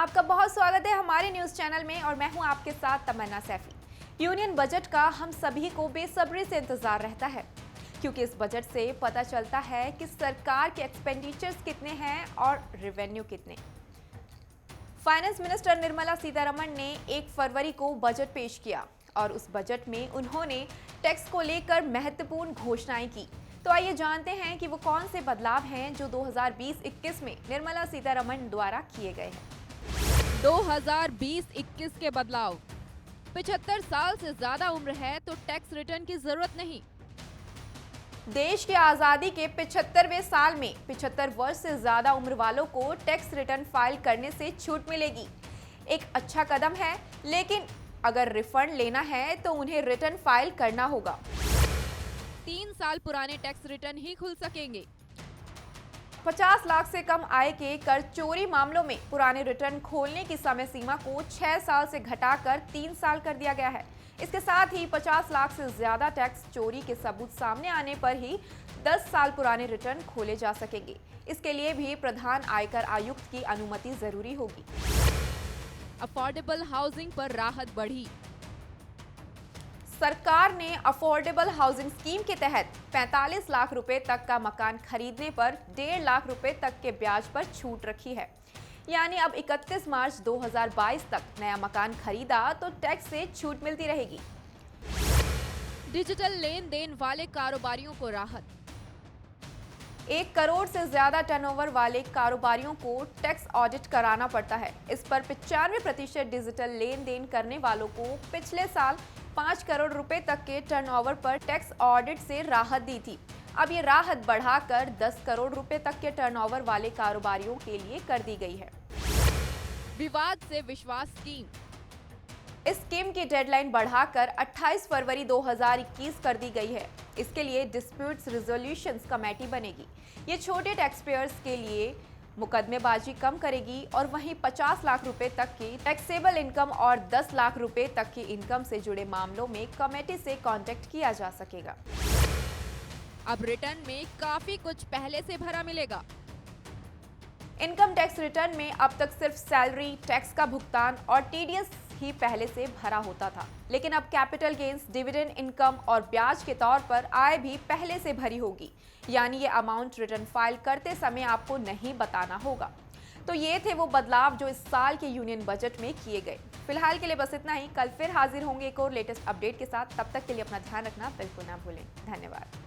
आपका बहुत स्वागत है हमारे न्यूज चैनल में और मैं हूं आपके साथ तमन्ना सैफी। यूनियन बजट का हम सभी को बेसब्री से इंतजार रहता है क्योंकि इस बजट से पता चलता है कि सरकार के एक्सपेंडिचर्स कितने हैं और रेवेन्यू कितने। फाइनेंस मिनिस्टर निर्मला सीतारमण ने 1 फरवरी को बजट पेश किया और उस बजट में उन्होंने टैक्स को लेकर महत्वपूर्ण घोषणाएं की। तो आइए जानते हैं कि वो कौन से बदलाव हैं जो 2020-21 में निर्मला सीतारमण द्वारा किए गए हैं। 2020-21 के बदलाव। 75 साल से ज्यादा उम्र है तो टैक्स रिटर्न की जरूरत नहीं। देश की आजादी के 75वें साल में 75 वर्ष से ज्यादा उम्र वालों को टैक्स रिटर्न फाइल करने से छूट मिलेगी। एक अच्छा कदम है, लेकिन अगर रिफंड लेना है तो उन्हें रिटर्न फाइल करना होगा। 3 साल पुराने टैक्स रिटर्न ही खुल सकेंगे। 50 लाख से कम आय के कर चोरी मामलों में पुराने रिटर्न खोलने की समय सीमा को 6 साल से घटाकर 3 साल कर दिया गया है। इसके साथ ही 50 लाख से ज्यादा टैक्स चोरी के सबूत सामने आने पर ही 10 साल पुराने रिटर्न खोले जा सकेंगे। इसके लिए भी प्रधान आयकर आयुक्त की अनुमति जरूरी होगी। अफोर्डेबल हाउसिंग पर राहत बढ़ी। सरकार ने अफोर्डेबल हाउसिंग स्कीम के तहत 45 लाख रुपए तक का मकान खरीदने पर 1.5 लाख रुपए तक के ब्याज पर छूट रखी है। यानी अब 31 मार्च 2022 तक नया मकान खरीदा तो टैक्स से छूट मिलती रहेगी। डिजिटल लेन देन वाले कारोबारियों को राहत। 1 करोड़ से ज्यादा टर्नओवर वाले कारोबारियों को टैक्स ऑडिट कराना पड़ता है। इस पर 95% डिजिटल लेन देन करने वालों को पिछले साल 5 करोड़ रुपए तक के टर्नओवर पर टैक्स ऑडिट से राहत दी थी। अब ये राहत बढ़ाकर 10 करोड़ रुपए तक के टर्नओवर वाले कारोबारियों के लिए कर दी गई है। विवाद से विश्वास स्कीम। इस स्कीम की डेडलाइन बढ़ाकर 28 फरवरी 2021 कर दी गई है। इसके लिए डिस्प्यूट्स रिजोल्यूशन कमेटी बनेगी। ये छोटे टैक्स पेयर्स के लिए मुकदमेबाजी कम करेगी और वहीं 50 लाख रुपए तक की टैक्सेबल इनकम और 10 लाख रुपए तक की इनकम से जुड़े मामलों में कमेटी से कांटेक्ट किया जा सकेगा। अब रिटर्न में काफी कुछ पहले से भरा मिलेगा। इनकम टैक्स रिटर्न में अब तक सिर्फ सैलरी टैक्स का भुगतान और टीडीएस ही पहले से भरा होता था, लेकिन अब कैपिटल गेन्स, डिविडेंड इनकम और ब्याज के तौर पर आय भी पहले से भरी होगी। यानी ये अमाउंट रिटर्न फाइल करते समय आपको नहीं बताना होगा। तो ये थे वो बदलाव जो इस साल के यूनियन बजट में किए गए। फिलहाल के लिए बस इतना ही। कल फिर हाजिर होंगे एक और लेटेस्ट अपडेट के साथ। तब तक के लिए अपना ध्यान रखना बिल्कुल ना भूलें। धन्यवाद।